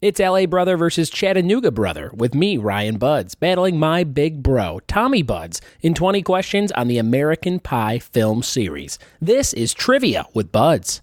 It's LA Brother versus Chattanooga Brother with me, Ryan Buds, battling my big bro, Tommy Buds, in 20 questions on the American Pie film series. This is Trivia with Buds.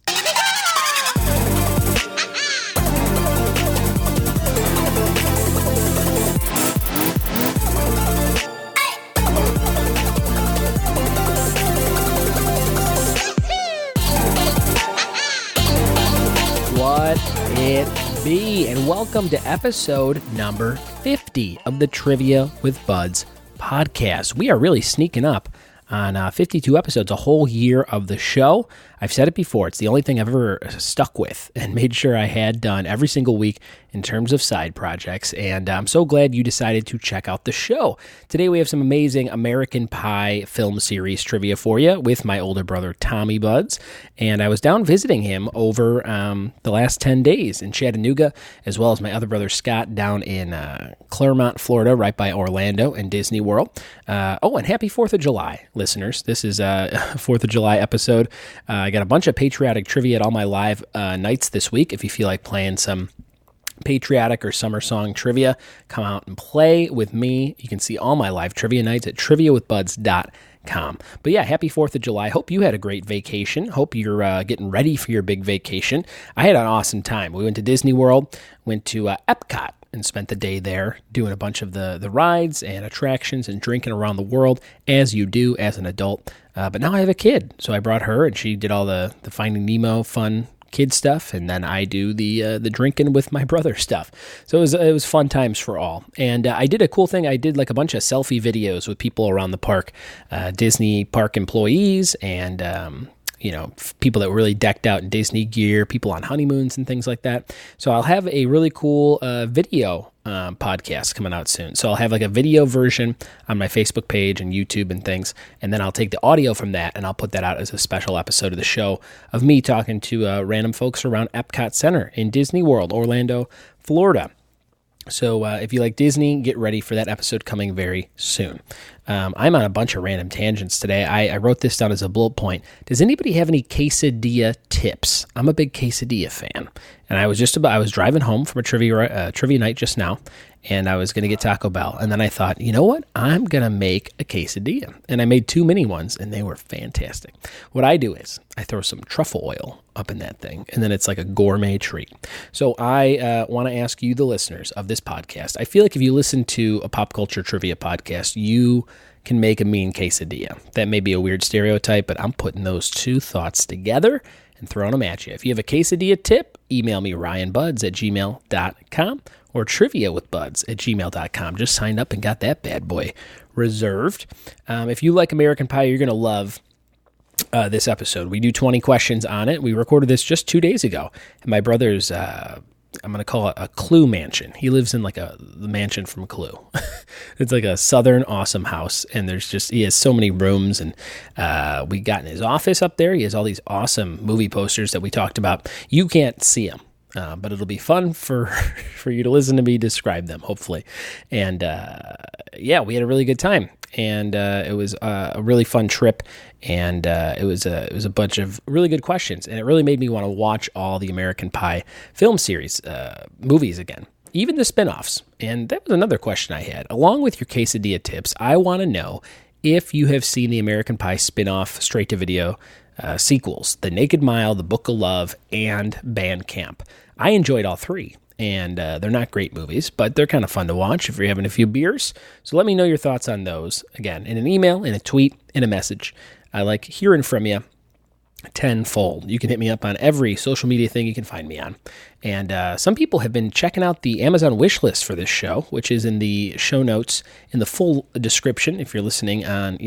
What it be, and welcome to episode number 50 of the Trivia with Buds podcast. We are really sneaking up on 52 episodes, a whole year of the show. I've said it before, it's the only thing I've ever stuck with and made sure I had done every single week in terms of side projects, and I'm so glad you decided to check out the show. Today we have some amazing American Pie film series trivia for you with my older brother Tommy Buds, and I was down visiting him over the last 10 days in Chattanooga, as well as my other brother Scott down in Claremont, Florida, right by Orlando and Disney World. And happy 4th of July, listeners. This is a 4th of July episode. I got a bunch of patriotic trivia at all my live nights this week. If you feel like playing some patriotic or summer song trivia, come out and play with me. You can see all my live trivia nights at triviawithbuds.com. But yeah, happy 4th of July. Hope you had a great vacation. Hope you're getting ready for your big vacation. I had an awesome time. We went to Disney World, went to Epcot, and spent the day there doing a bunch of the rides and attractions and drinking around the world, as you do as an adult. But now I have a kid, so I brought her, and she did all the Finding Nemo fun kid stuff, and then I do the drinking with my brother stuff. So it was fun times for all. And I did a cool thing. I did like a bunch of selfie videos with people around the park, Disney park employees, and people that were really decked out in Disney gear, people on honeymoons and things like that. So I'll have a really cool video podcast coming out soon. So I'll have like a video version on my Facebook page and YouTube and things, and then I'll take the audio from that and I'll put that out as a special episode of the show of me talking to random folks around Epcot Center in Disney World, Orlando, Florida. So if you like Disney, get ready for that episode coming very soon. I'm on a bunch of random tangents today. I wrote this down as a bullet point. Does anybody have any quesadilla tips? I'm a big quesadilla fan. And I was driving home from a trivia night just now, and I was going to get Taco Bell. And then I thought, you know what? I'm going to make a quesadilla. And I made 2 mini ones, and they were fantastic. What I do is I throw some truffle oil up in that thing, and then it's like a gourmet treat. So I want to ask you, the listeners of this podcast, I feel like if you listen to a pop culture trivia podcast, you can make a mean quesadilla. That may be a weird stereotype, but I'm putting those 2 thoughts together and throwing them at you. If you have a quesadilla tip, email me ryanbuds@gmail.com or triviawithbuds@gmail.com. Just signed up and got that bad boy reserved. If you like American Pie, you're going to love this episode. We do 20 questions on it. We recorded this just 2 days ago. And my brother's, I'm going to call it a Clue mansion. He lives in like the mansion from Clue. It's like a southern awesome house. And he has so many rooms. And we got in his office up there. He has all these awesome movie posters that we talked about. You can't see them. But it'll be fun for you to listen to me describe them, hopefully. And we had a really good time, and it was a really fun trip, and it was a bunch of really good questions, and it really made me want to watch all the American Pie film series movies again, even the spinoffs. And that was another question I had. Along with your quesadilla tips, I want to know if you have seen the American Pie spinoff straight-to-video sequels, The Naked Mile, The Book of Love, and Band Camp. I enjoyed all 3, and they're not great movies, but they're kind of fun to watch if you're having a few beers. So let me know your thoughts on those, again, in an email, in a tweet, in a message. I like hearing from you tenfold. You can hit me up on every social media thing you can find me on. And some people have been checking out the Amazon wish list for this show, which is in the show notes in the full description. If you're listening on,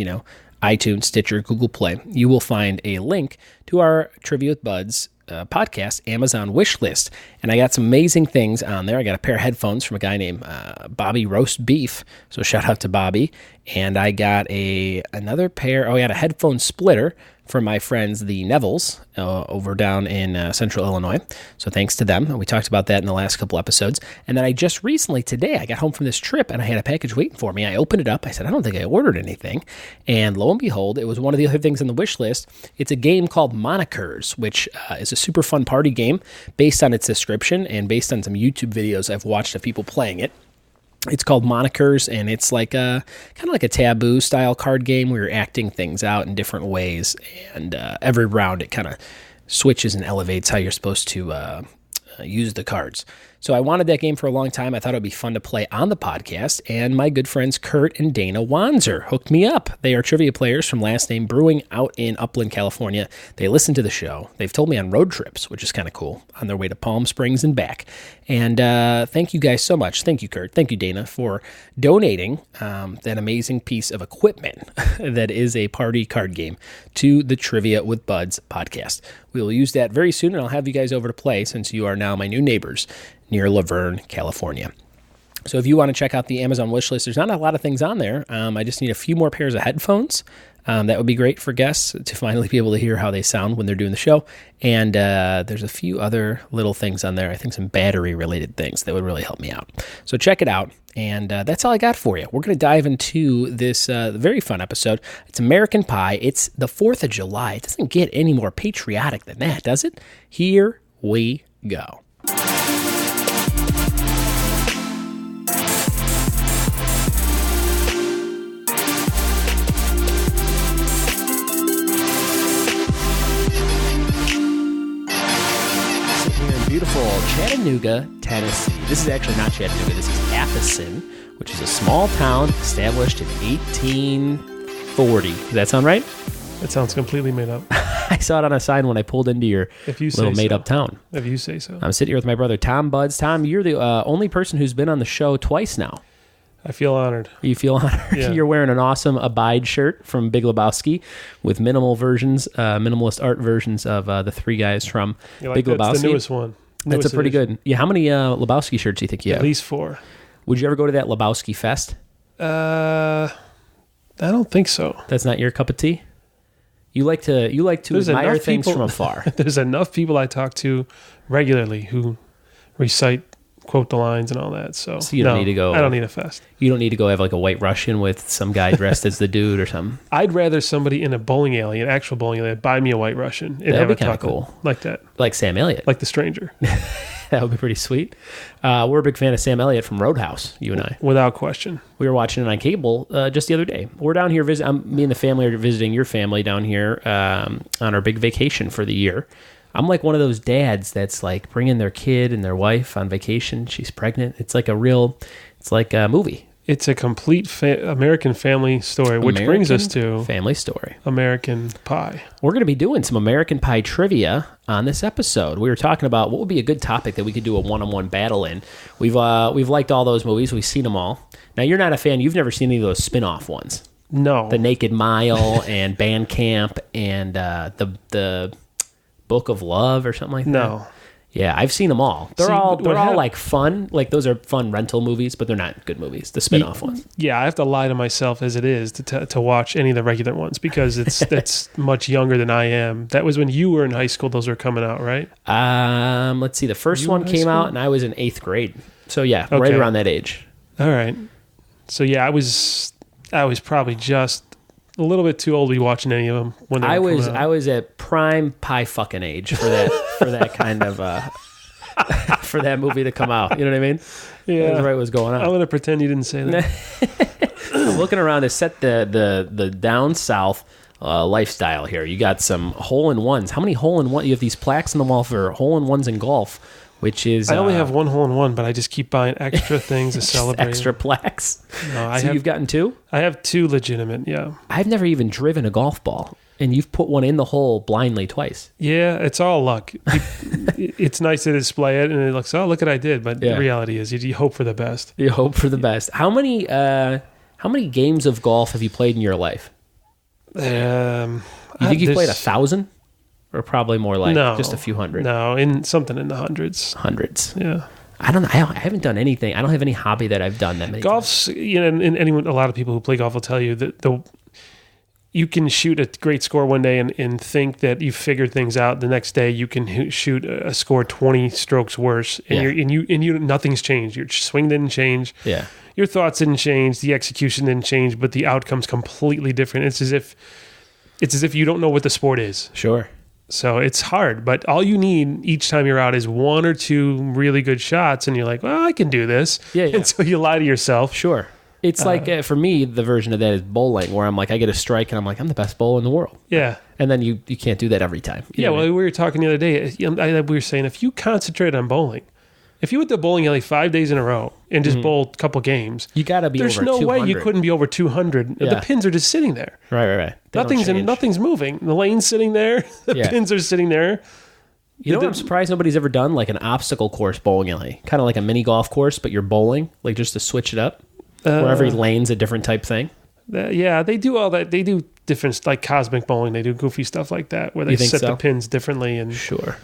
iTunes, Stitcher, Google Play, you will find a link to our Trivia with Buds podcast Amazon wish list. And I got some amazing things on there. I got a pair of headphones from a guy named Bobby Roast Beef. So shout out to Bobby. and I got another pair. Oh, I got a headphone splitter from my friends, the Nevilles, over down in central Illinois. So thanks to them. We talked about that in the last couple episodes. And then I just recently, today, I got home from this trip and I had a package waiting for me. I opened it up. I said, I don't think I ordered anything. And lo and behold, it was one of the other things on the wish list. It's a game called Monikers, which is a super fun party game based on its description and based on some YouTube videos I've watched of people playing it. It's called Monikers, and it's like kind of like a Taboo style card game where you're acting things out in different ways, and every round it kind of switches and elevates how you're supposed to use the cards. So I wanted that game for a long time. I thought it would be fun to play on the podcast, and my good friends Kurt and Dana Wanzer hooked me up. They are trivia players from Last Name Brewing out in Upland, California. They listen to the show. They've told me on road trips, which is kind of cool, on their way to Palm Springs and back. And thank you guys so much. Thank you, Kurt. Thank you, Dana, for donating that amazing piece of equipment that is a party card game to the Trivia with Buds podcast. We will use that very soon, and I'll have you guys over to play since you are now my new neighbors near Laverne, California. So if you want to check out the Amazon wish list, there's not a lot of things on there. I just need a few more pairs of headphones. That would be great for guests to finally be able to hear how they sound when they're doing the show. And there's a few other little things on there, I think some battery-related things that would really help me out. So check it out. And that's all I got for you. We're going to dive into this very fun episode. It's American Pie. It's the 4th of July. It doesn't get any more patriotic than that, does it? Here we go. Beautiful Chattanooga, Tennessee. This is actually not Chattanooga. This is Appleton, which is a small town established in 1840. Does that sound right? That sounds completely made up. I saw it on a sign when I pulled into your little made-up town. If you say so. I'm sitting here with my brother, Tom Buds. Tom, you're the only person who's been on the show twice now. I feel honored. You feel honored? Yeah. You're wearing an awesome Abide shirt from Big Lebowski with minimalist art versions of the three guys from Big Lebowski. That's the newest one. That's a pretty good. Yeah, how many Lebowski shirts do you think you have? At least 4. Would you ever go to that Lebowski Fest? I don't think so. That's not your cup of tea? You like to admire things from afar. There's enough people I talk to regularly who quote the lines and all that. So you don't need to go. I don't need a fest. You don't need to go have like a White Russian with some guy dressed as the dude or something. I'd rather somebody in a bowling alley, an actual bowling alley, buy me a White Russian and that'd be kind of cool, like that, like Sam Elliott, like The Stranger. That would be pretty sweet. We're a big fan of Sam Elliott from Roadhouse. You and I, without question. We were watching it on cable just the other day. We're down here me and the family are visiting your family down here on our big vacation for the year. I'm like one of those dads that's like bringing their kid and their wife on vacation. She's pregnant. It's like a movie. It's a complete American family story, which brings us to family story. American Pie. We're going to be doing some American Pie trivia on this episode. We were talking about what would be a good topic that we could do a one-on-one battle in. We've liked all those movies. We've seen them all. Now, you're not a fan. You've never seen any of those spin-off ones. No. The Naked Mile and Band Camp and the Book of Love or something like that? No. Yeah, I've seen them all. They're all like fun. Like those are fun rental movies, but they're not good movies. The spin-off ones. Yeah, I have to lie to myself as it is to watch any of the regular ones because it's much younger than I am. That was when you were in high school. Those were coming out, right? Let's see. The first one came out, and I was in 8th grade. So yeah, okay. Right around that age. All right. So yeah, I was probably just a little bit too old to be watching any of them when they were coming out. I was at prime pie fucking age for that kind of for that movie to come out. You know what I mean? Yeah, that's right. What's going on? I'm gonna pretend you didn't say that. I'm looking around to set the down south lifestyle here. You got some hole-in-ones. How many hole-in-one? You have these plaques on the wall for hole-in-ones in golf. Which is I only have one hole-in-one, but I just keep buying extra things to celebrate. Extra plaques. No, you've gotten 2? I have 2 legitimate, yeah. I've never even driven a golf ball, and you've put one in the hole blindly twice. Yeah, it's all luck. It's nice to display it, and it looks, oh, look what I did. But the reality is you hope for the best. You hope for the best. How many games of golf have you played in your life? You think you've played 1,000? Or probably more like just a few hundred. No, something in the hundreds. Hundreds. Yeah. I don't know. I haven't done anything. I don't have any hobby that I've done that many times. Golf's, and anyone, a lot of people who play golf will tell you that you can shoot a great score one day and think that you've figured things out. The next day, you can shoot a score 20 strokes worse, and you nothing's changed. Your swing didn't change. Yeah. Your thoughts didn't change. The execution didn't change, but the outcome's completely different. It's as if you don't know what the sport is. Sure. So it's hard, but all you need each time you're out is one or two really good shots, and you're like, well, I can do this. Yeah. And so you lie to yourself. Sure. It's like, for me, the version of that is bowling, where I'm like, I get a strike, and I'm like, I'm the best bowler in the world. Yeah. And then you can't do that every time. Yeah, well, we were talking the other day. We were saying, if you concentrate on bowling, if you went to bowling alley 5 days in a row and just bowled a couple games, you got to be over 200. There's no way you couldn't be over 200. Yeah. The pins are just sitting there. Right. Nothing's moving. The lane's sitting there. The pins are sitting there. You know what I'm surprised nobody's ever done? Like an obstacle course bowling alley. Kind of like a mini golf course, but you're bowling, like just to switch it up. Where every lane's a different type thing. Yeah, they do all that. They do different, like cosmic bowling. They do goofy stuff like that, where they set the pins differently. And sure.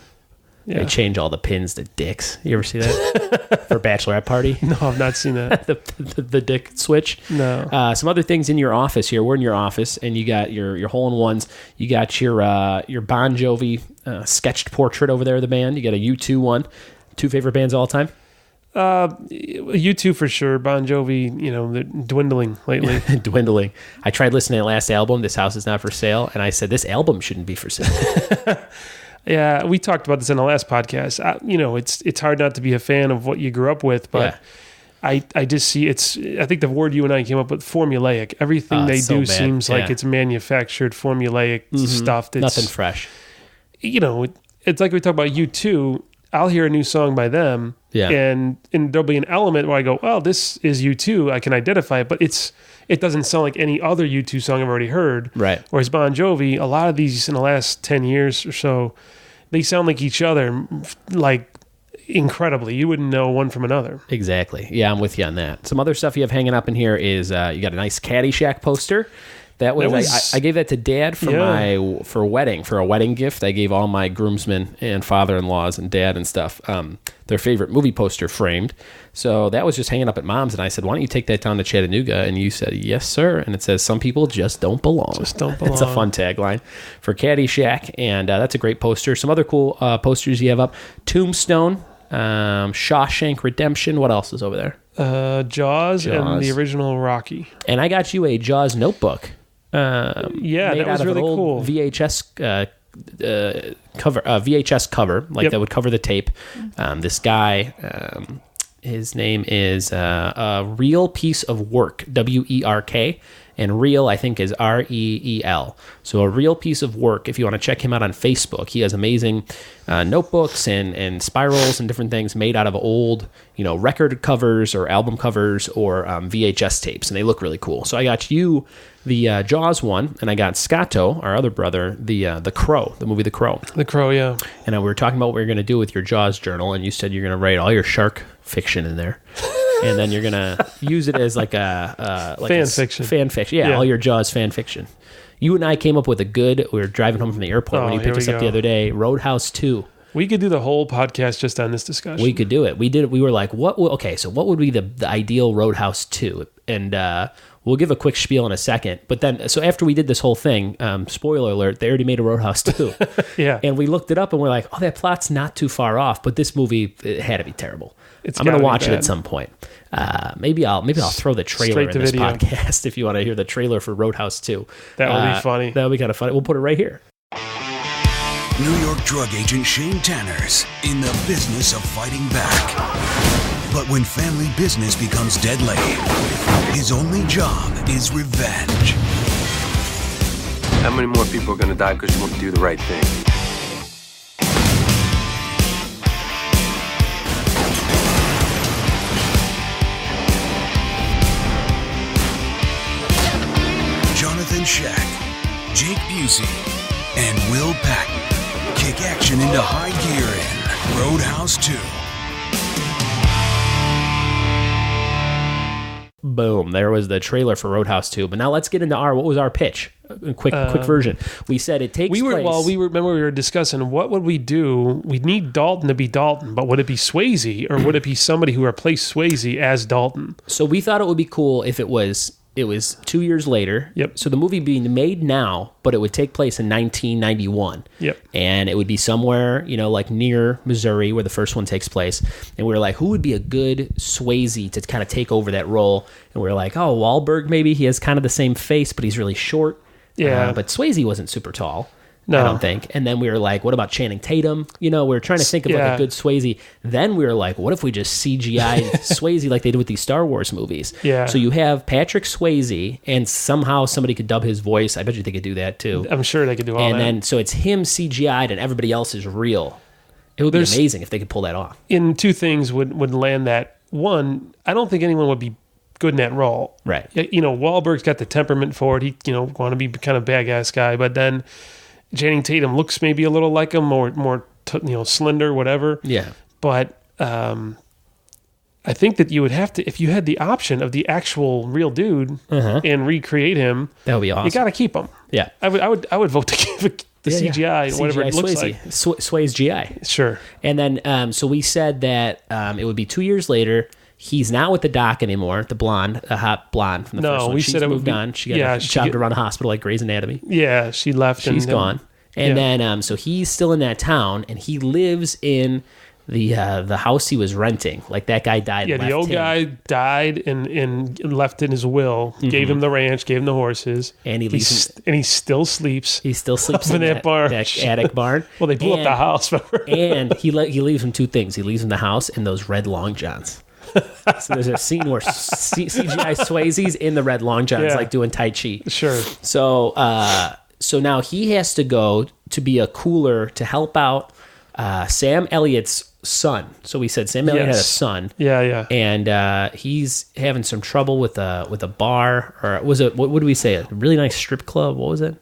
Yeah. They change all the pins to dicks. You ever see that? For a bachelorette party? No, I've not seen that. the dick switch? No. Some other things in your office here. We're in your office, and you got your hole-in-ones. You got your Bon Jovi sketched portrait over there of the band. You got a U2 one. 2 favorite bands of all time? U2 for sure. Bon Jovi, they're dwindling lately. Dwindling. I tried listening to the last album, This House Is Not For Sale, and I said, this album shouldn't be for sale. Yeah, we talked about this in the last podcast. It's hard not to be a fan of what you grew up with, but I just see I think the word you and I came up with, formulaic. Everything they do seems like it's manufactured, formulaic stuff. That's nothing fresh. It's like we talk about U2. I'll hear a new song by them, and there'll be an element where I go, well, this is U2. I can identify it, but it doesn't sound like any other U2 song I've already heard. Right. Whereas Bon Jovi, a lot of these in the last 10 years or so, they sound like each other, like incredibly. You wouldn't know one from another. Exactly. Yeah, I'm with you on that. Some other stuff you have hanging up in here is you got a nice Caddyshack poster. I gave that to Dad for a wedding gift. I gave all my groomsmen and father-in-laws and dad and stuff their favorite movie poster framed. So that was just hanging up at Mom's, and I said, why don't you take that down to Chattanooga? And you said, yes, sir. And it says, some people just don't belong. Just don't belong. It's a fun tagline for Caddyshack, and that's a great poster. Some other cool posters you have up. Tombstone, Shawshank Redemption. What else is over there? Jaws and the original Rocky. And I got you a Jaws notebook. That was really cool. VHS cover, that would cover the tape. This guy, his name is a Real Piece of Work, WERK, and Real, I think, is REEL. So A Real Piece of Work. If you want to check him out on Facebook, he has amazing notebooks and spirals and different things made out of old, record covers or album covers or VHS tapes, and they look really cool. So I got you the Jaws one, and I got Scotto, our other brother, the Crow, the movie The Crow. The Crow, yeah. And we were talking about what you're going to do with your Jaws journal, and you said you're going to write all your shark fiction in there. And then you're going to use it as like a fan fiction. Fan fiction. Yeah, all your Jaws fan fiction. You and I came up with we were driving home from the airport when you picked us up the other day, Roadhouse 2. We could do the whole podcast just on this discussion. We could do it. We were like, what would be the ideal Roadhouse 2? And we'll give a quick spiel in a second. But then, so after we did this whole thing, spoiler alert, they already made a Roadhouse 2. Yeah. And we looked it up and we're like, that plot's not too far off, but this movie, it had to be terrible. I'm going to watch it at some point. Maybe I'll throw the trailer in this podcast if you want to hear the trailer for Roadhouse 2. That would be funny. That would be kind of funny. We'll put it right here. New York drug agent Shane Tanner's in the business of fighting back. But when family business becomes deadly, his only job is revenge. How many more people are going to die because you won't do the right thing? Jonathan Schack, Jake Busey, and Will Patton kick action into high gear in Roadhouse 2. Boom. There was the trailer for Roadhouse 2. But now let's get into what was our pitch a quick version. We said it takes place. Remember we were discussing what would we do. We need Dalton to be Dalton, but would it be Swayze or would it be somebody who replaced Swayze as Dalton? So we thought it would be cool if it was 2 years later. Yep. So the movie being made now, but it would take place in 1991. Yep. And it would be somewhere, like near Missouri where the first one takes place. And we were like, who would be a good Swayze to kind of take over that role? And we were like, oh, Wahlberg maybe. He has kind of the same face, but he's really short. Yeah. But Swayze wasn't super tall. No. I don't think. And then we were like, what about Channing Tatum? We were trying to think of like a good Swayze. Then we were like, what if we just CGI Swayze like they do with these Star Wars movies? Yeah. So you have Patrick Swayze, and somehow somebody could dub his voice. I bet you they could do that too. I'm sure they could do all that. And then, so it's him CGI'd and everybody else is real. It would be amazing if they could pull that off. In two things would land that. One, I don't think anyone would be good in that role. Right. Wahlberg's got the temperament for it. He, want to be kind of bad-ass guy, but then Channing Tatum looks maybe a little like him, more slender, whatever. Yeah. But I think that you would have to, if you had the option of the actual real dude and recreate him, that would be awesome. You got to keep him. Yeah. I would vote to keep the CGI, whatever it looks Swayze. like. Swayze GI. Sure. And then, so we said that it would be 2 years later. He's not with the doc anymore, the hot blonde from the first one. She's moved on. She got a job to run a hospital like Grey's Anatomy. Yeah, she left. She's gone. And then, so he's still in that town, and he lives in the house he was renting. Like that guy died. Yeah, the old guy died and left in his will. Gave him the ranch, gave him the horses, and he still sleeps. He still sleeps in that barn, that attic barn. Well, they blew up the house. And he leaves him two things. He leaves him the house and those red long johns. So there's a scene where CGI Swayze's in the red long johns, like doing Tai Chi. Sure. So now he has to go to be a cooler to help out Sam Elliott's son. So we said Sam Elliott had a son. Yeah. And he's having some trouble with a bar, or was it, what did we say? A really nice strip club? What was it?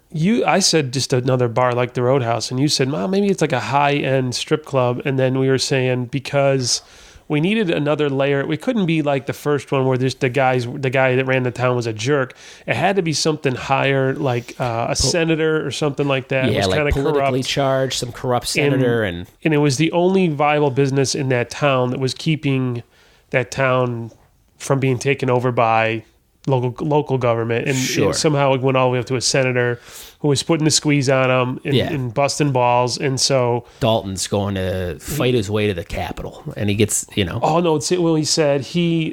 I said just another bar like the Roadhouse, and you said, "Mom, maybe it's like a high-end strip club." And then we were saying because we needed another layer. We couldn't be like the first one where just the guy that ran the town was a jerk. It had to be something higher, like a senator or something like that. Yeah, it was like kind of politically corrupt. charged, some corrupt senator, and it was the only viable business in that town that was keeping that town from being taken over by local government. And, and somehow it went all the way up to a senator who was putting the squeeze on him and busting balls. And so Dalton's going to fight his way to the Capitol, and he gets, Oh no! He said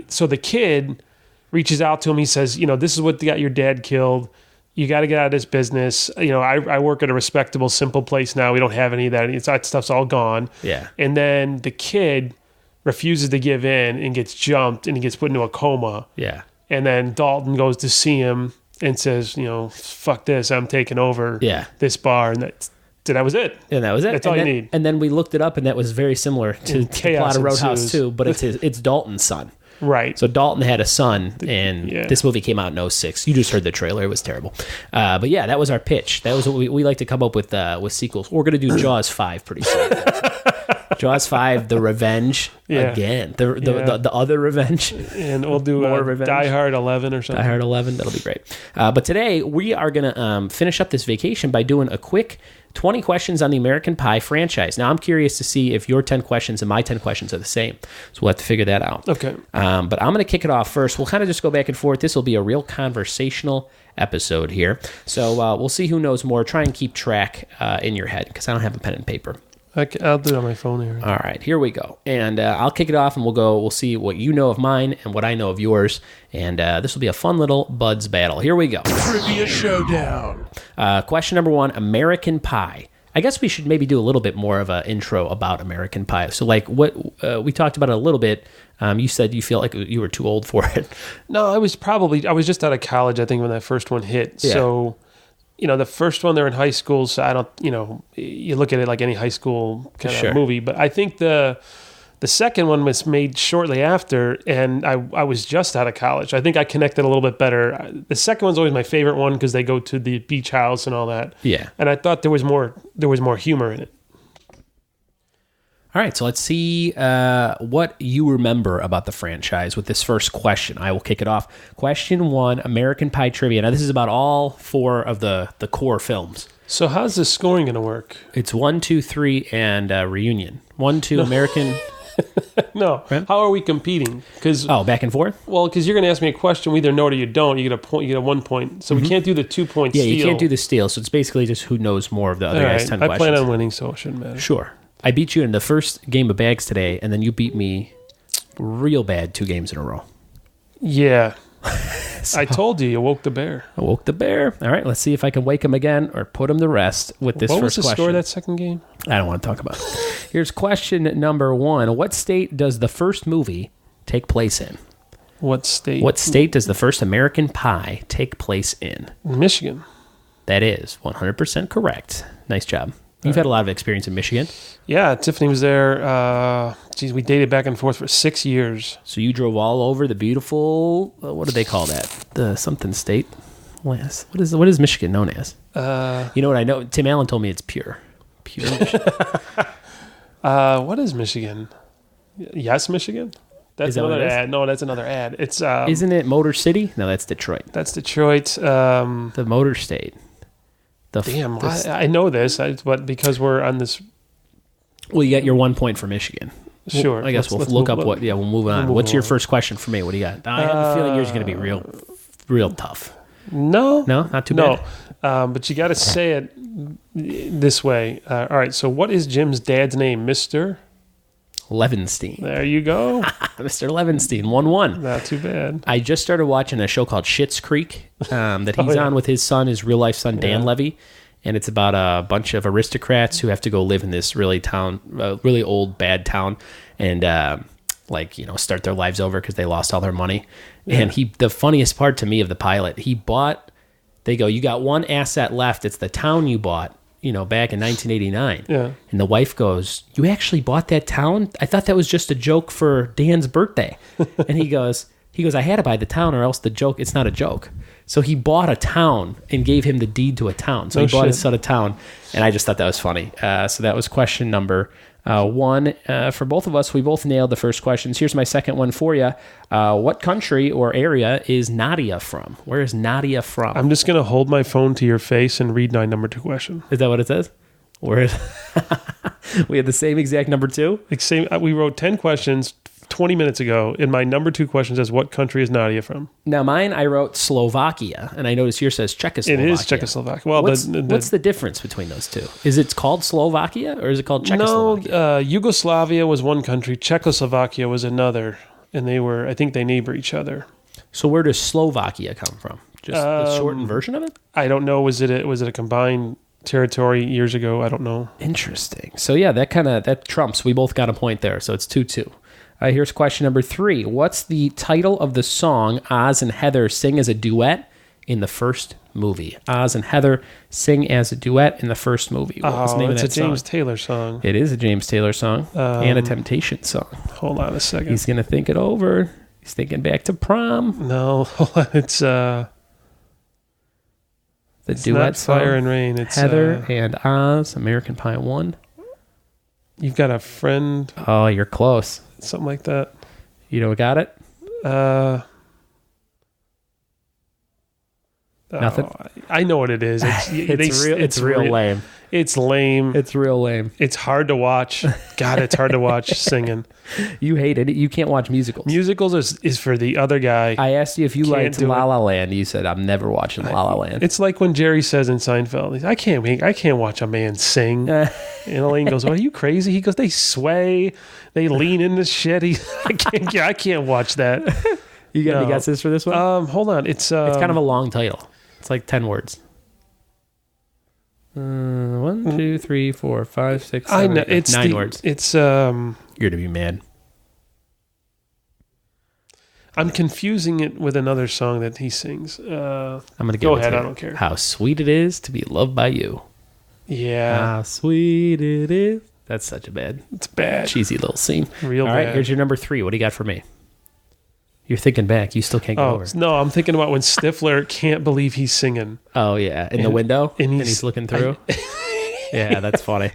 so the kid reaches out to him. He says, this is what got your dad killed. You got to get out of this business. I work at a respectable, simple place now. We don't have any of that. That stuff's all gone. Yeah. And then the kid refuses to give in and gets jumped, and he gets put into a coma. Yeah. And then Dalton goes to see him and says, fuck this, I'm taking over this bar. And that was it. And that was it. That's all you need. And then we looked it up, and that was very similar to the plot of Roadhouse too, but it's Dalton's son. Right. So Dalton had a son, and this movie came out in 2006. You just heard the trailer. It was terrible. But yeah, that was our pitch. That was what we like to come up with sequels. We're going to do Jaws 5 pretty soon. Jaws 5, The Revenge again. The other Revenge. And we'll do Die Hard 11 or something. Die Hard 11, that'll be great. But today, we are going to finish up this vacation by doing a quick 20 questions on the American Pie franchise. Now, I'm curious to see if your 10 questions and my 10 questions are the same. So we'll have to figure that out. Okay. But I'm going to kick it off first. We'll kind of just go back and forth. This will be a real conversational episode here. So we'll see who knows more. Try and keep track in your head, because I don't have a pen and paper. I'll do it on my phone here. All right, here we go. And I'll kick it off, and we'll see what you know of mine and what I know of yours. And this will be a fun little buds battle. Here we go. Trivia Showdown. Question number 1, American Pie. I guess we should maybe do a little bit more of an intro about American Pie. So, like, what we talked about it a little bit. You said you feel like you were too old for it. No, I was just out of college, I think, when that first one hit. Yeah. So, the first one, they're in high school, so I don't, you look at it like any high school kind of movie. But I think the second one was made shortly after, and I was just out of college. I think I connected a little bit better. The second one's always my favorite one because they go to the beach house and all that. Yeah. And I thought there was more humor in it. All right, so let's see what you remember about the franchise with this first question. I will kick it off. Question 1, American Pie trivia. Now, this is about all 4 of the core films. So how's the scoring going to work? It's 1, 2, 3, and Reunion. 1, 2, American... No. Right? How are we competing? Back and forth? Well, because you're going to ask me a question, we either know it or you don't. You get a point. You get a 1 point. So we can't do the 2 point Yeah, steal. you can't do the steal, so it's basically just who knows more of the other All guy's right. 10 I questions. plan on winning, so it shouldn't matter. Sure. I beat you in the first game of bags today, and then you beat me real bad 2 games in a row. Yeah. I told you woke the bear. I woke the bear. All right, let's see if I can wake him again or put him to rest with this What was first the question. score of that second game? I don't want to talk about it. Here's question number 1. What state does the first movie take place in? What state? What state does the first American Pie take place in? Michigan. That is 100% correct. Nice job. You've had a lot of experience in Michigan. Yeah, Tiffany was there. We dated back and forth for 6 years. So you drove all over the beautiful, what do they call that? The something state? What is Michigan known as? You know what I know? Tim Allen told me it's pure. Pure Michigan. What is Michigan? Yes, Michigan? That's Is that what another it is? ad. No, that's another ad. It's Isn't it Motor City? No, that's Detroit. That's Detroit. The Motor State. Damn, I know this, but because we're on this... Well, you got your 1 point for Michigan. Sure. I guess we'll let's look move up on. we'll move on. move What's your on. first question for me? What do you got? I have a feeling yours is going to be real tough. No. No, not too bad. No, but you got to say it this way. All right, so what is Jim's dad's name? Mr.? Levinstein. There you go. Mr. Levinstein, 1-1. Not too bad. I just started watching a show called Schitt's Creek that he's yeah. on with his son, his real life son, Dan Yeah. Levy. And it's about a bunch of aristocrats who have to go live in this really old, bad town and, start their lives over because they lost all their money. Yeah. And the funniest part to me of the pilot, they go, you got one asset left. It's the town you bought, back in 1989. Yeah. And the wife goes, you actually bought that town? I thought that was just a joke for Dan's birthday. And he goes, I had to buy the town or else it's not a joke. So he bought a town and gave him the deed to a town. So he bought his son a town, and I just thought that was funny. So that was question number 1. For both of us, we both nailed the first questions. Here's my second one for you. What country or area is Nadia from? Where is Nadia from? I'm just going to hold my phone to your face and read my number 2 question. Is that what it says? Where is we had the same exact number 2? We wrote 10 questions 20 minutes ago, and my number 2 question says, what country is Nadia from? Now, mine, I wrote Slovakia, and I noticed yours says Czechoslovakia. It is Czechoslovakia. Well, what's the difference between those two? Is it called Slovakia, or is it called Czechoslovakia? No, Yugoslavia was one country, Czechoslovakia was another, and I think they neighbor each other. So where does Slovakia come from? Just the shortened version of it? I don't know. Was it a combined territory years ago? I don't know. Interesting. So yeah, that trumps. We both got a point there, so it's 2-2. Here's question number 3. What's the title of the song Oz and Heather sing as a duet in the first movie? Oz and Heather sing as a duet in the first movie. What was the name of that it's a James song? Taylor song. It is a James Taylor song and a Temptation song. Hold on a second. He's going to think it over. He's thinking back to prom. No, hold on. It's The duet not song. Fire and Rain. It's Heather and Oz, American Pie 1. You've got a friend, Oh, you're close. something like that. You don't got it? Nothing? Oh, I know what it is. It's real lame. It's lame. It's real lame. It's hard to watch. God, it's hard to watch singing. You hate it. You can't watch musicals. Musicals is for the other guy. I asked you if you Can't liked do La it. La Land. You said, I'm never watching La La Land. It's like when Jerry says in Seinfeld, I can't watch a man sing. And Elaine goes, "Well, are you crazy?" He goes, "They sway, they lean into shit." I can't watch that. You got any No. guesses for this one? Hold on. It's kind of a long title. It's like 10 words. 1, 2, 3, 4, 5, 6, 7, I know 8, it's 9 words. It's You're to be mad. I'm confusing it with another song that he sings. I'm gonna Go give it ahead, to I you. don't care. How sweet it is to be loved by you. Yeah, How sweet it is. That's such a bad, it's bad. cheesy little scene. Real All right, bad. here's your number 3. What do you got for me? You're thinking back. You still can't get Oh over it. no, I'm thinking about when Stifler can't believe he's singing. Oh, yeah. In the window? and And he's- he's looking through? Yeah, that's funny.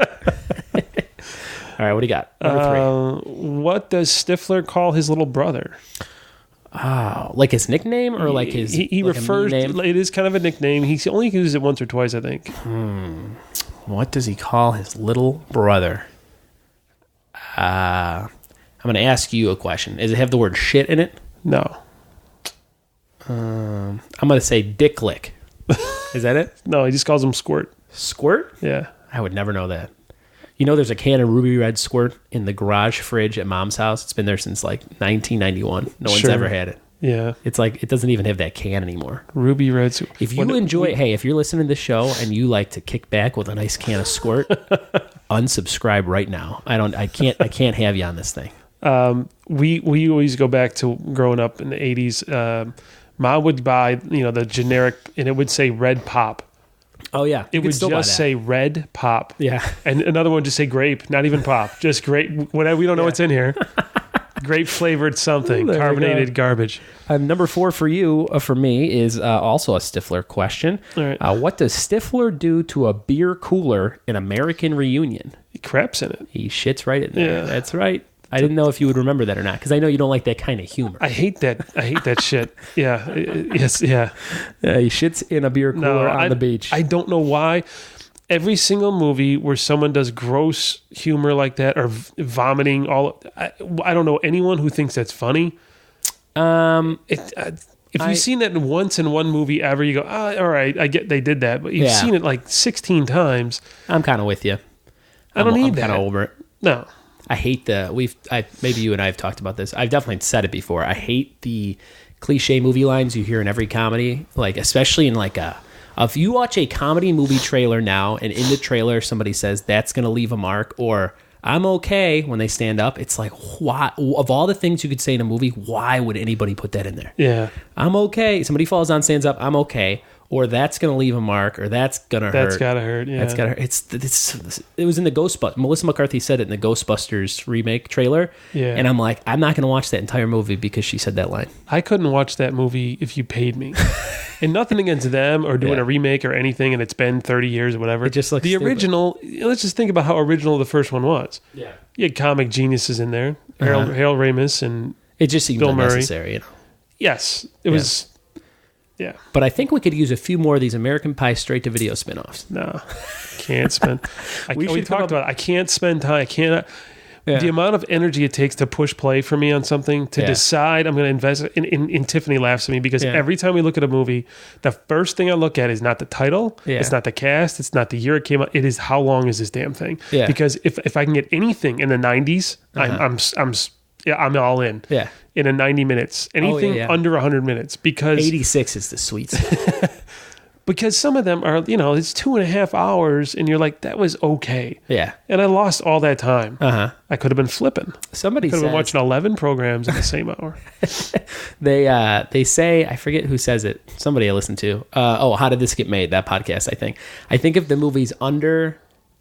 All All right, what do you got? Number 3. What does Stifler call his little brother? Oh, like his nickname or like his He like refers. name? It is kind of a nickname. He only uses it once or twice, I think. What does he call his little brother? I'm going to ask you a question. Does it have the word shit in it? No. I'm going to say dick lick. Is that it? No, he just calls him Squirt. Squirt? Yeah. I would never know that. You know, there's a can of Ruby Red Squirt in the garage fridge at Mom's house. It's been there since like 1991. No one's Sure. ever had it. Yeah. It's like, it doesn't even have that can anymore. Ruby Red. If you if you're listening to this show and you like to kick back with a nice can of Squirt, unsubscribe right now. I can't have you on this thing. We always go back to growing up in the 80s. Mom would buy, the generic, and it would say Red Pop. Oh yeah, It would just say Red Pop. Yeah. And another one just say grape, not even pop, just grape. Whatever, we don't know what's in here. Grape flavored something, There you carbonated garbage. Number 4 for you, for me, is also a Stifler question. All right. What does Stifler do to a beer cooler in American Reunion? He craps in it. He shits right in there. Yeah. That's right. I didn't know if you would remember that or not, because I know you don't like that kind of humor. I hate that shit. Yeah. Yes. Yeah. He shits in a beer cooler on the beach. I don't know why. Every single movie where someone does gross humor like that or vomiting, I don't know anyone who thinks that's funny. If you've seen that once in one movie ever, you go, all right, I get they did that. But you've seen it like 16 times. I'm kind of with you. I don't need I'm that. kind of over it. No. I hate maybe you and I have talked about this. I've definitely said it before. I hate the cliche movie lines you hear in every comedy, like especially in like if you watch a comedy movie trailer now and in the trailer somebody says that's going to leave a mark or I'm okay when they stand up, it's like, why, of all the things you could say in a movie, why would anybody put that in there? Yeah. I'm okay. Somebody falls down, stands up, I'm okay. Or that's going to leave a mark, or that's going to hurt. That's got to hurt, yeah. That's got to hurt. It was in the Ghostbusters. Melissa McCarthy said it in the Ghostbusters remake trailer. Yeah. And I'm like, I'm not going to watch that entire movie because she said that line. I couldn't watch that movie if you paid me. And nothing against them or doing a remake or anything, and it's been 30 years or whatever. It just looks the stupid. original, let's just think about how original the first one was. Yeah. You had comic geniuses in there. Harold Ramis and It just seems Bill Murray. unnecessary, you know. yes, it was. Yeah. But I think we could use a few more of these American Pie straight-to-video spinoffs. No, can't spend. We we should come talked up- about it. I can't spend time. I cannot. Yeah. The amount of energy it takes to push play for me on something, to Yeah. decide I'm going to invest in Tiffany laughs at me because Yeah. every time we look at a movie, the first thing I look at is not the title, Yeah. it's not the cast, it's not the year it came out. It is how long is this damn thing? Yeah. Because if I can get anything in the 90s, I'm all in. Yeah. In a 90 minutes, anything yeah. under 100 minutes because 86 is the sweet spot. because some of them are, it's 2.5 hours and you're like, that was okay. Yeah. And I lost all that time. Uh-huh. I could have been flipping. Somebody Could have been says, watching 11 programs in the same hour. they say, I forget who says it. Somebody I listen to. How Did This Get Made? That podcast, I think. I think if the movie's under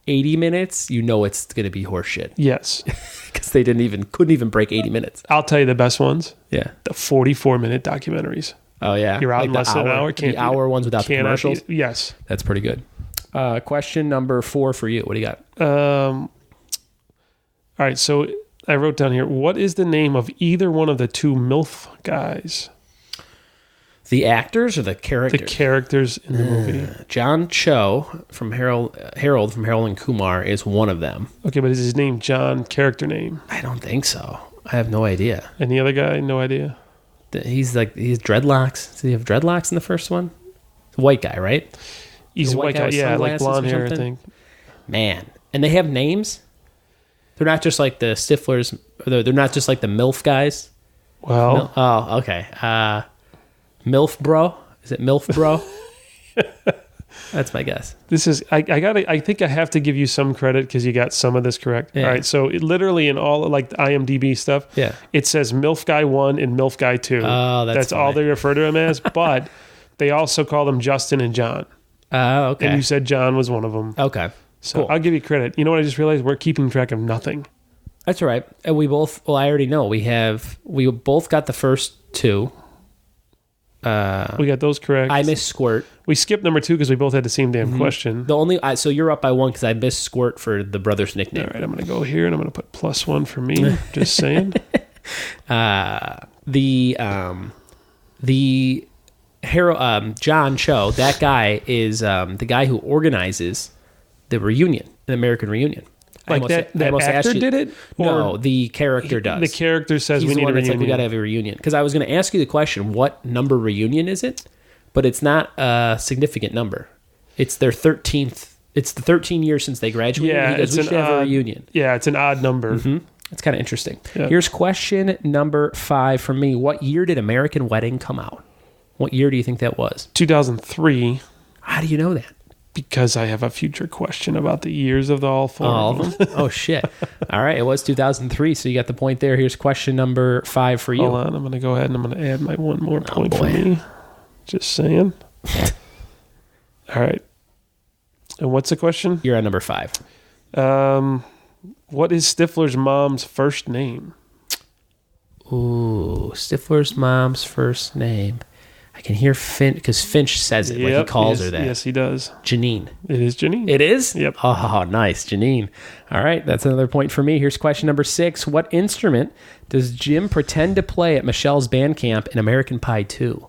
80 minutes, you know it's going to be horseshit. Yes. Because they couldn't even break 80 minutes. I'll tell you the best ones. Yeah. The 44-minute documentaries. Oh, yeah. You're out in the less than an hour. The hour ones without the commercials. Yes. That's pretty good. Question number 4 for you. What do you got? All right. So I wrote down here, what is the name of either one of the two MILF guys? The actors or the characters? The characters in the movie. John Cho from Harold from Harold and Kumar is one of them. Okay, but is his name John, character name? I don't think so. I have no idea. And the other guy, no idea. He's dreadlocks. Does he have dreadlocks in the first one? The white guy, right? He's The a white guy. with Yeah, like sunglasses blonde or hair, I something? think. Man. And they have names? They're not just like the Stiflers. They're not just like the MILF guys. Well, Oh, okay. MILF Bro? Is it MILF Bro? That's my guess. this is I think I have to give you some credit because you got some of this correct. Yeah. All right, so it literally in all like the IMDb stuff, Yeah. it says MILF Guy 1 and MILF Guy 2. Oh, that's all funny. they refer to him as. But they also call them Justin and John, Okay. and you said John was one of them. Okay. So Cool. I'll give you credit. You know what I just realized? We're keeping track of nothing. That's all right. And we both, I already know. We both got the first two. We got those correct. I missed Squirt. We skipped number 2 because we both had the same damn question. The only so you're up by 1 because I missed Squirt for the brother's nickname. All right, I'm going to go here and I'm going to put +1 for me. Just saying. The John Cho, that guy is the guy who organizes the reunion, the American reunion. Like that actor did it? No, the character does. The character says He's we the need a one that's reunion. like, we got to have a reunion. Because I was going to ask you the question, what number reunion is it? But it's not a significant number. It's their 13th. It's the 13 years since they graduated. Yeah, He goes, it's we an should have a odd- reunion. Yeah, it's an odd number. It's kind of interesting. Yeah. Here's question number 5 from me. What year did American Wedding come out? What year do you think that was? 2003, How do you know that? because I have a future question about the years of the all 4 All of of them. them? Oh, shit. All right. It was 2003, so you got the point there. Here's question number 5 for you. Hold on, I'm going to go ahead and I'm going to add my one more point for boy. me. Just saying. All right. And what's the question? You're on number 5. What is Stifler's mom's first name? Ooh, Stifler's mom's first name. I can hear Finch, because Finch says it, like he calls her that. Yes, he does. Janine. It is Janine. It is? Yep. Oh, nice. Janine. All right. That's another point for me. Here's question number 6. What instrument does Jim pretend to play at Michelle's band camp in American Pie 2?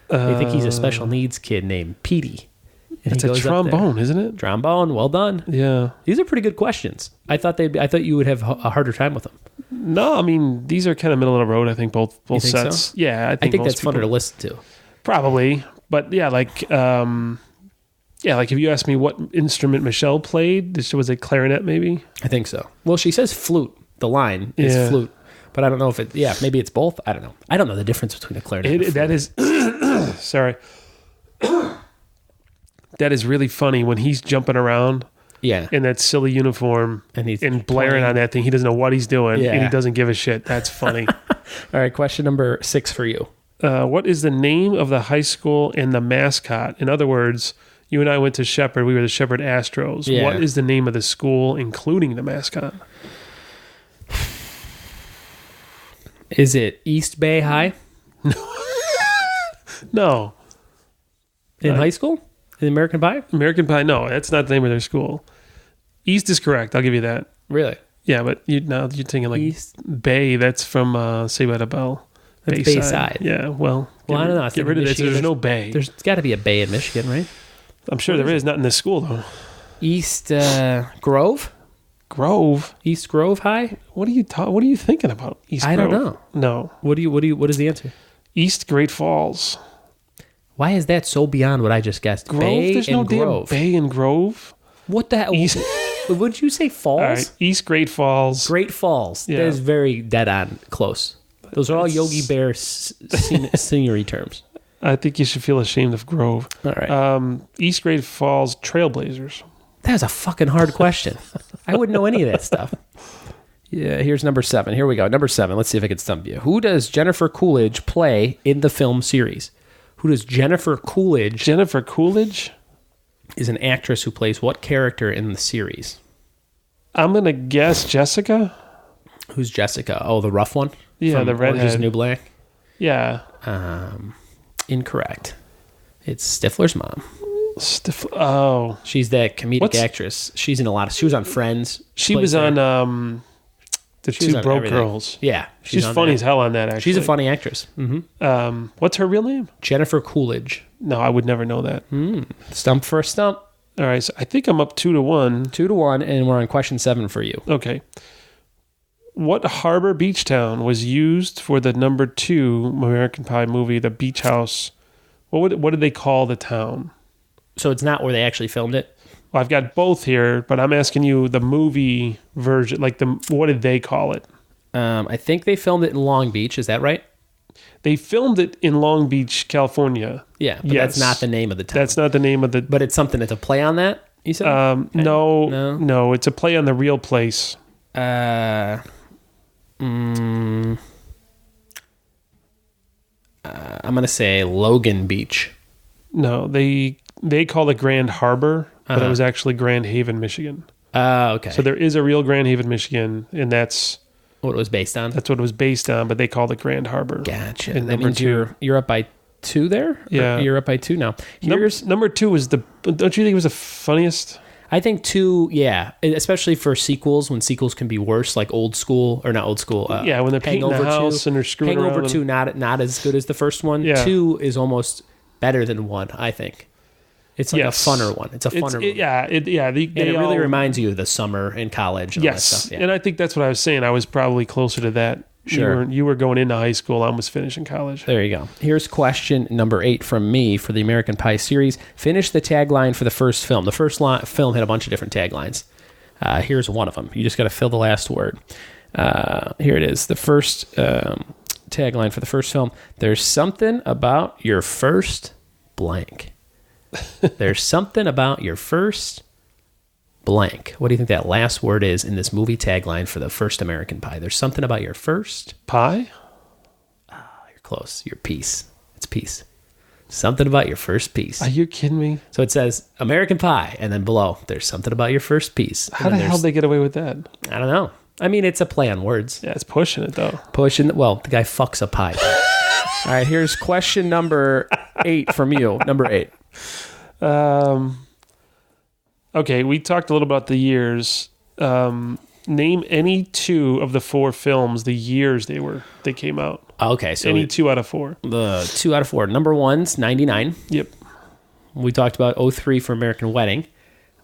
They think he's a special needs kid named Petey. And It's he a goes up there. trombone, isn't it? Trombone. Well done. Yeah. These are pretty good questions. I thought you would have a harder time with them. No, I mean, these are kind of middle of the road, I think, both You think sets. so? Yeah, I think most that's funner to people- listen to. Probably. But yeah, like if you ask me what instrument Michelle played, this was a clarinet maybe? I think so. Well, she says flute. The line is Yeah. flute. But I don't know if it, maybe it's both. I don't know. I don't know the difference between a clarinet and a flute. That is, sorry. That is really funny when he's jumping around Yeah. in that silly uniform And he's blaring playing. on that thing. He doesn't know what he's doing and Yeah. he doesn't give a shit. That's funny. All right. Question number 6 for you. What is the name of the high school and the mascot? In other words, you and I went to Shepherd. We were the Shepherd Astros. Yeah. What is the name of the school, including the mascot? Is it East Bay High No. in high school? In American Pie? American Pie? No, that's not the name of their school. East is correct. I'll give you that. Really? Yeah, but you're thinking like East? Bay. That's from Saved by the Bell. That's Bayside. Yeah, well, Well, I don't know. I Get think rid of this. Michigan, There's no Bay. There's got to be a bay in Michigan, right? I'm sure there is. Not in this school though. East Grove? Grove. East Grove High? What are you thinking about? East I don't Grove? know. No. What is the answer? East Great Falls. Why is that so beyond what I just guessed? Grove. Bay There's and no Grove. damn Bay and Grove. What the hell? East- Would you say Falls? All right. East Great Falls. Great Falls. Yeah. That is very dead on close. Those are all Yogi Bear scenery terms. I think you should feel ashamed of Grove. All right. East Great Falls Trailblazers. That's a fucking hard question. I wouldn't know any of that stuff. Yeah, here's number 7. Here we go. Number 7. Let's see if I can stump you. Who does Jennifer Coolidge play in the film series? Who does Jennifer Coolidge Jennifer Coolidge. is an actress who plays what character in the series? I'm gonna guess Jessica. Who's Jessica? Oh, the rough one? Yeah, From the Orange is the redhead. New Black? Yeah. Incorrect. It's Stifler's mom. Oh, She's that comedic What's- actress. She's in a lot of... She was on Friends. she Played was there. on the She was Two on Broke everything. Girls. Yeah. She's on funny that. as hell on that. Actually, She's a funny actress. What's her real name? Jennifer Coolidge. No, I would never know that. Stump for a stump. All right, so I think I'm up 2-1. 2-1, and we're on question 7 for you. Okay. What harbor beach town was used for the number 2 American Pie movie, The Beach House? What did they call the town? So it's not where they actually filmed it? Well, I've got both here, but I'm asking you the movie version. Like what did they call it? I think they filmed it in Long Beach. Is that right? They filmed it in Long Beach, California. Yeah, but Yes. that's not the name of the town. That's not the name of the. But it's something that's a play on that, you said? No, it's a play on the real place. I'm going to say Logan Beach. No, they call it Grand Harbor, but it Uh-huh. was actually Grand Haven, Michigan. Okay. So there is a real Grand Haven, Michigan, and that's what it was based on? what it was based on. But they called it Grand Harbor. Gotcha. And That number means 2. you're up by 2 there? Yeah. Or you're up by 2 now. Here's Number 2 was don't you think it was the funniest? I think 2, yeah, especially for sequels, when sequels can be worse, like Old School, or not Old School. Yeah, when they're painting the house and they're screwing around. Hangover 2, not as good as the first one. Yeah. 2 is almost better than 1, I think. It's like a funner one. It's a funner movie. They And it really all- reminds you of the summer in college and all that Yes, stuff. Yeah. and I think that's what I was saying. I was probably closer to that. Sure. You were going into high school. I was finishing college. There you go. Here's question number 8 from me for the American Pie series. Finish the tagline for the first film. The first film had a bunch of different taglines. Here's one of them. You just got to fill the last word. Here it is. The first tagline for the first film. There's something about your first blank. There's something about your first blank. What do you think that last word is in this movie tagline for the first American Pie? There's something about your first... Pie? You're close. Your piece. It's piece. Something about your first piece. Are you kidding me? So it says American Pie, and then below, there's something about your first piece. How the hell did they get away with that? I don't know. I mean, it's a play on words. Yeah, it's pushing it though. Well, the guy fucks a pie. All right, here's question number 8 from you. Number 8. Okay, we talked a little about the years. Name any 2 of the 4 films, the years they came out. Okay, so Any 2 out of 4. the 2 out of 4. Number 1's 99. Yep. We talked about 03 for American Wedding.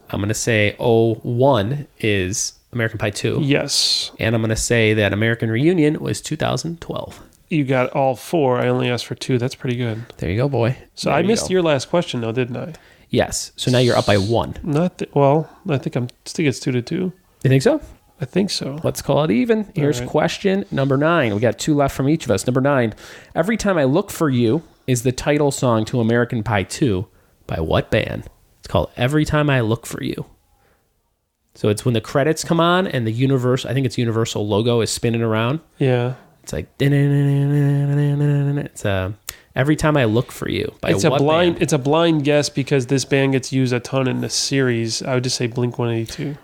I'm going to say 01 is American Pie 2. Yes. And I'm going to say that American Reunion was 2012. You got all 4. I only asked for 2. That's pretty good. There you go, boy. So There I you missed go. your last question though, didn't I? Yes. So now you're up by 1. I think it's 2-2. You think so? I think so. Let's call it even. Here's right. question number 9. We got 2 left from each of us. Number 9. Every Time I Look for You is the title song to American Pie 2 by what band? It's called Every Time I Look for You. So it's when the credits come on and the Universal logo is spinning around. Yeah. It's like it's Every Time I Look for You by It's what band? It's a blind guess because this band gets used a ton in the series. I would just say Blink-182.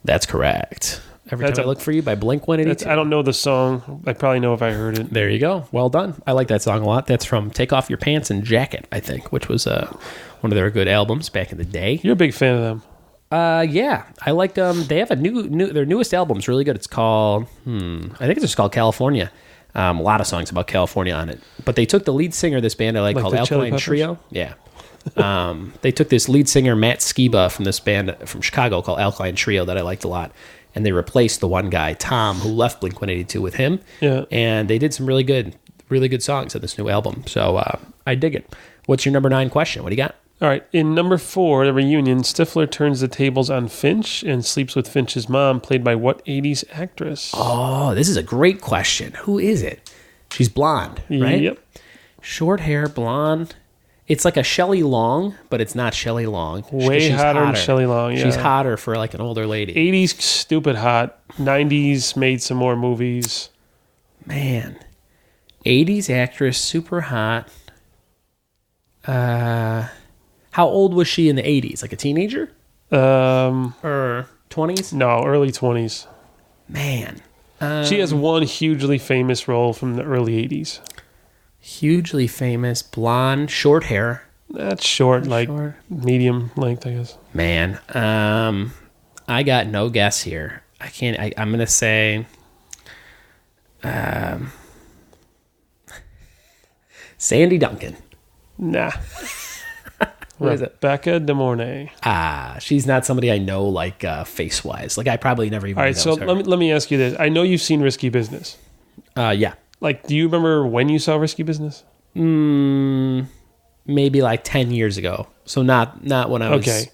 That's correct. Every That's Time I Look for You by Blink-182. I don't know the song. I probably know if I heard it. There you go. Well done. I like that song a lot. That's from Take Off Your Pants and Jacket, I think, which was one of their good albums back in the day. You're a big fan of them. Yeah, I like them. They have a their newest album's really good. It's called I think it's just called California. A lot of songs about California on it. But they took the lead singer of this band I like called the Chili Alkaline Peppers? Trio. Yeah. They took this lead singer Matt Skiba from this band from Chicago called Alkaline Trio that I liked a lot, and they replaced the one guy Tom who left Blink-182 with him. Yeah. And they did some really good songs on this new album. So I dig it. What's your number 9 question? What do you got? All right. In number 4, the reunion, Stifler turns the tables on Finch and sleeps with Finch's mom, played by what 80s actress? Oh, this is a great question. Who is it? She's blonde, right? Yep. Short hair, blonde. It's like a Shelley Long, but it's not Shelley Long. Way She's hotter than Shelley Long, yeah. She's hotter for like an older lady. 80s, stupid hot. 90s, made some more movies. Man. 80s actress, super hot. How old was she in the 80s? Like a teenager? Or 20s? No, early 20s. Man. She has one hugely famous role from the early 80s. Hugely famous, blonde, short hair. That's short, like Short. medium length, I guess. Man. I got no guess here. I'm going to say... Sandy Duncan. Nah. Who is it? Rebecca De Mornay. She's not somebody I know like face wise. Like I probably never even. All right, so her. let me ask you this. I know you've seen Risky Business. Yeah. Like, do you remember when you saw Risky Business? Maybe like 10 years ago. So not when I was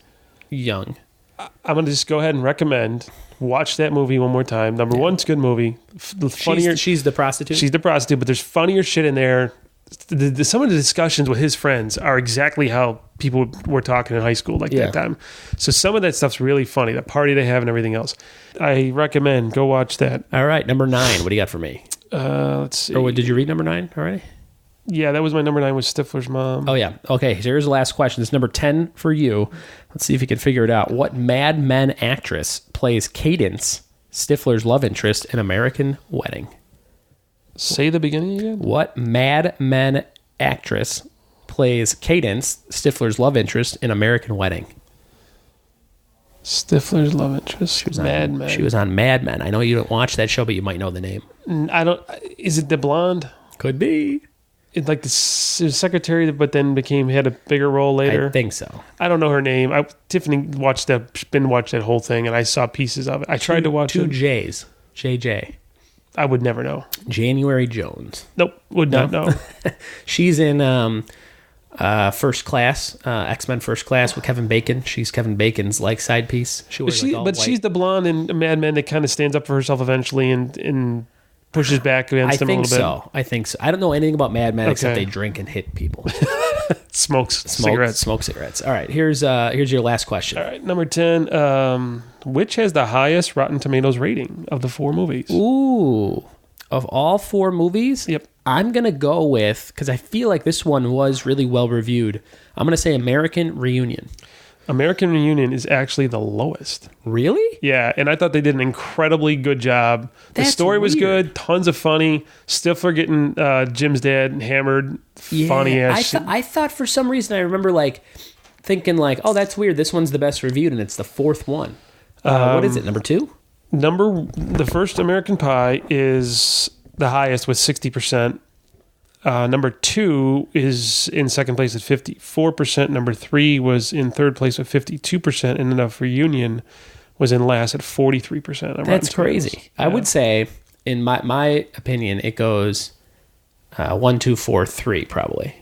young. I'm gonna just go ahead and recommend watch that movie one more time. Number one, it's a good movie. Funnier. She's the prostitute. She's the prostitute, but there's funnier shit in there. Some of the discussions with his friends are exactly how people were talking in high school that time. So some of that stuff's really funny. The party they have and everything else. I recommend go watch that. All right, number 9. What do you got for me? Let's see. Or what, did you read number 9 already? Yeah, that was my number 9 was Stifler's mom. Oh yeah. Okay. So here's the last question. This is number 10 for you. Let's see if you can figure it out. What Mad Men actress plays Cadence, Stifler's love interest in American Wedding? Say the beginning again. What Mad Men actress plays Cadence, Stifler's love interest in American Wedding? Stifler's love interest. She was Mad Men. She was on Mad Men. I know you don't watch that show, but you might know the name. I don't. Is it the blonde? Could be. It's like the secretary, but then had a bigger role later. I think so. I don't know her name. Tiffany watched that whole thing, and I saw pieces of it. I tried to watch two it. J's. JJ. I would never know. January Jones. Nope, would not know. She's in First Class, X-Men First Class with Kevin Bacon. She's Kevin Bacon's side piece. She's the blonde in Mad Men that kind of stands up for herself eventually and pushes back against him a little bit. I think so. I don't know anything about Mad Men except they drink and hit people. Smokes cigarettes. Smoke cigarettes. All right, here's your last question. All right, number 10. Which has the highest Rotten Tomatoes rating of the 4 movies? Ooh, of all 4 movies? Yep. I'm going to go with, because I feel like this one was really well reviewed, I'm going to say American Reunion. American Reunion is actually the lowest. Really? Yeah, and I thought they did an incredibly good job. The story was good, tons of funny. Stifler getting Jim's dad hammered, funny ass. I thought for some reason I remember thinking oh, that's weird. This one's the best reviewed, and it's the 4th one. What is it? Number 2? The first American Pie is the highest with 60%. Number 2 is in second place at 54%. Number 3 was in third place with 52%. And enough Reunion was in last at 43%. That's crazy. Yeah. I would say, in my opinion, it goes 1, 2, 4, 3 probably.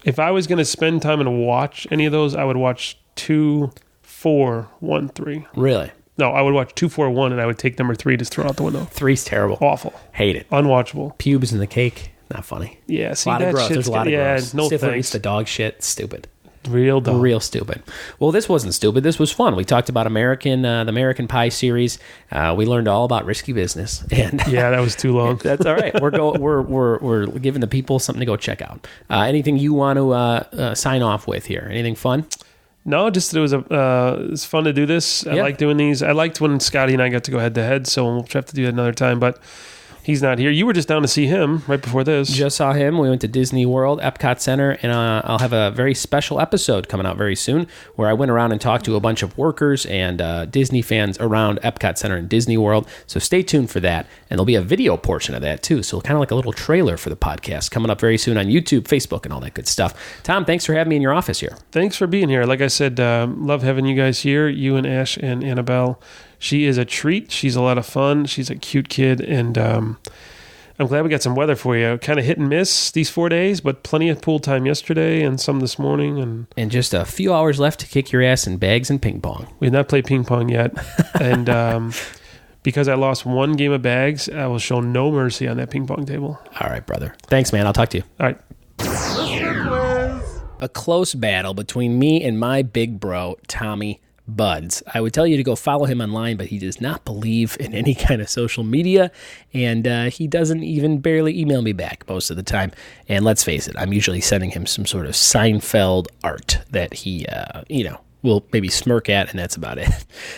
If I was going to spend time and watch any of those, I would watch 2, 4, 1, 3. Really? No, I would watch 2, 4, 1, and I would take number 3 to throw out the window. 3's terrible. Awful. Hate it. Unwatchable. Pubes in the cake. Not funny. Yeah, see, a lot of gross. There's a lot of gross. No Stifler thanks. eats the dog shit. Stupid. Real dumb. Real stupid. Well, this wasn't stupid. This was fun. We talked about the American Pie series. We learned all about risky business. And yeah, that was too long. That's all right. We're giving the people something to go check out. Anything you want to sign off with here? Anything fun? No, just it was fun to do this. I like doing these. I liked when Scotty and I got to go head to head, so we'll have to do that another time. But he's not here. You were just down to see him right before this. Just saw him. We went to Disney World, Epcot Center, and I'll have a very special episode coming out very soon where I went around and talked to a bunch of workers and Disney fans around Epcot Center and Disney World. So stay tuned for that. And there'll be a video portion of that too. So kind of like a little trailer for the podcast coming up very soon on YouTube, Facebook, and all that good stuff. Tom, thanks for having me in your office here. Thanks for being here. Like I said, love having you guys here, you and Ash and Annabelle. She is a treat. She's a lot of fun. She's a cute kid, and I'm glad we got some weather for you. Kind of hit and miss these 4 days, but plenty of pool time yesterday and some this morning. And just a few hours left to kick your ass in bags and ping pong. We have not played ping pong yet. And because I lost one game of bags, I will show no mercy on that ping pong table. All right, brother. Thanks, man. I'll talk to you. All right. A close battle between me and my big bro, Tommy Buds. I would tell you to go follow him online, but he does not believe in any kind of social media, and he doesn't even barely email me back most of the time. And let's face it, I'm usually sending him some sort of Seinfeld art that he, will maybe smirk at, and that's about it.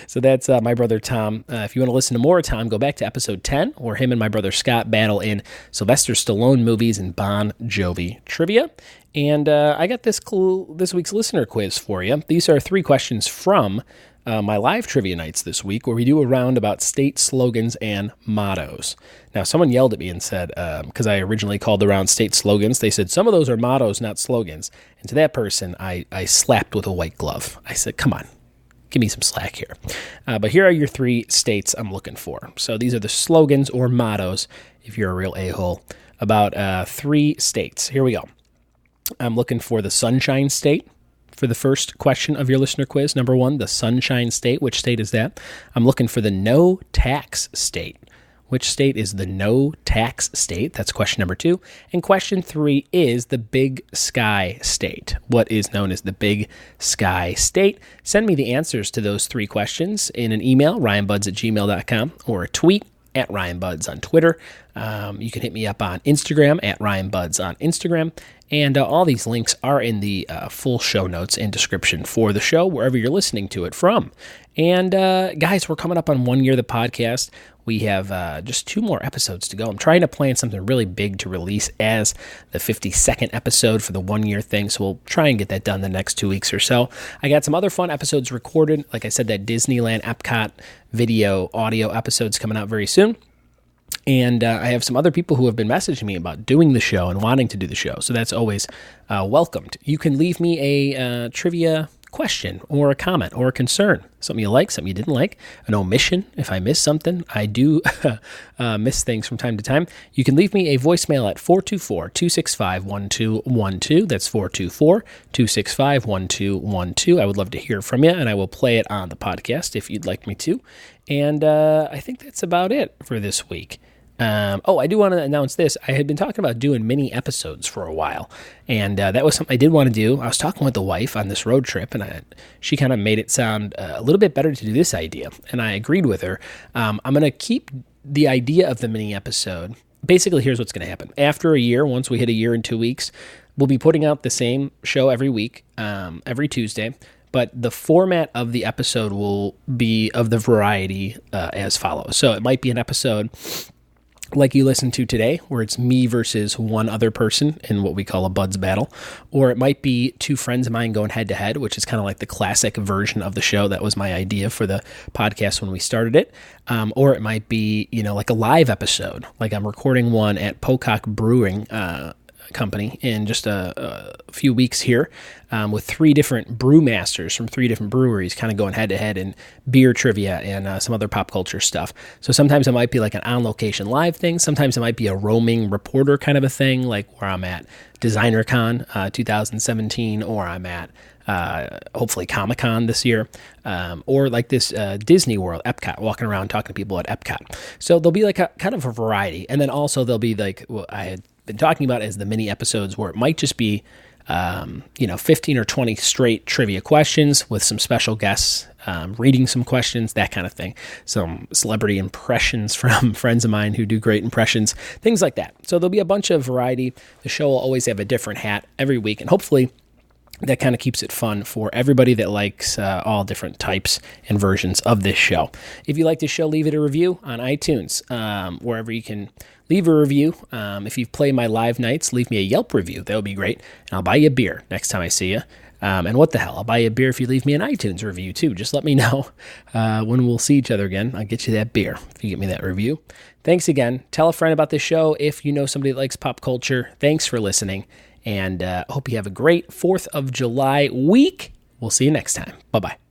So that's my brother Tom. If you want to listen to more of Tom, go back to episode 10, where him and my brother Scott battle in Sylvester Stallone movies and Bon Jovi trivia. And I got this week's listener quiz for you. These are 3 questions from my live trivia nights this week, where we do a round about state slogans and mottos. Now, someone yelled at me and said, because I originally called the round state slogans, they said, some of those are mottos, not slogans. And to that person, I slapped with a white glove. I said, come on, give me some slack here. But here are your 3 states I'm looking for. So these are the slogans or mottos, if you're a real a-hole, about 3 states. Here we go. I'm looking for the Sunshine State for the first question of your listener quiz. Number 1, the Sunshine State. Which state is that? I'm looking for the No Tax State. Which state is the No Tax State? That's question number 2. And question 3 is the Big Sky State. What is known as the Big Sky State? Send me the answers to those 3 questions in an email, ryanbuds@gmail.com, or a tweet at RyanBuds on Twitter. You can hit me up on Instagram at RyanBuds on Instagram. And all these links are in the full show notes and description for the show, wherever you're listening to it from. And guys, we're coming up on 1 year of the podcast. We have just 2 more episodes to go. I'm trying to plan something really big to release as the 52nd episode for the 1-year thing, so we'll try and get that done the next 2 weeks or so. I got some other fun episodes recorded. Like I said, that Disneyland Epcot video audio episode's coming out very soon. And I have some other people who have been messaging me about doing the show and wanting to do the show, so that's always welcomed. You can leave me a trivia question or a comment or a concern, something you like, something you didn't like, an omission if I miss something. I do miss things from time to time. You can leave me a voicemail at 424-265-1212. That's 424-265-1212. I would love to hear from you, and I will play it on the podcast if you'd like me to. And I think that's about it for this week. I do want to announce this. I had been talking about doing mini episodes for a while, and that was something I did want to do. I was talking with the wife on this road trip, and she kind of made it sound a little bit better to do this idea, and I agreed with her. I'm going to keep the idea of the mini episode. Basically, here's what's going to happen. After a year, once we hit a year and 2 weeks, we'll be putting out the same show every week, every Tuesday. But the format of the episode will be of the variety as follows. So it might be an episode like you listened to today, where it's me versus one other person in what we call a Buds battle. Or it might be 2 friends of mine going head-to-head, which is kind of like the classic version of the show. That was my idea for the podcast when we started it. Or it might be, like a live episode. Like I'm recording one at Pocock Brewing Company in just a few weeks here with 3 different brewmasters from 3 different breweries kind of going head-to-head in beer trivia and some other pop culture stuff. So sometimes it might be like an on-location live thing. Sometimes it might be a roaming reporter kind of a thing, like where I'm at DesignerCon 2017, or I'm at hopefully Comic-Con this year, or like this Disney World, Epcot, walking around talking to people at Epcot. So there'll be like a kind of a variety. And then also there'll be like what I had been talking about as the mini episodes, where it might just be 15 or 20 straight trivia questions with some special guests reading some questions, that kind of thing. Some celebrity impressions from friends of mine who do great impressions, things like that. So there'll be a bunch of variety. The show will always have a different hat every week, and hopefully that kind of keeps it fun for everybody that likes all different types and versions of this show. If you like this show, leave it a review on iTunes, wherever you can leave a review. If you play my live nights, leave me a Yelp review. That would be great. And I'll buy you a beer next time I see you. And what the hell, I'll buy you a beer if you leave me an iTunes review too. Just let me know when we'll see each other again. I'll get you that beer if you get me that review. Thanks again. Tell a friend about this show if you know somebody that likes pop culture. Thanks for listening. And hope you have a great 4th of July week. We'll see you next time. Bye-bye.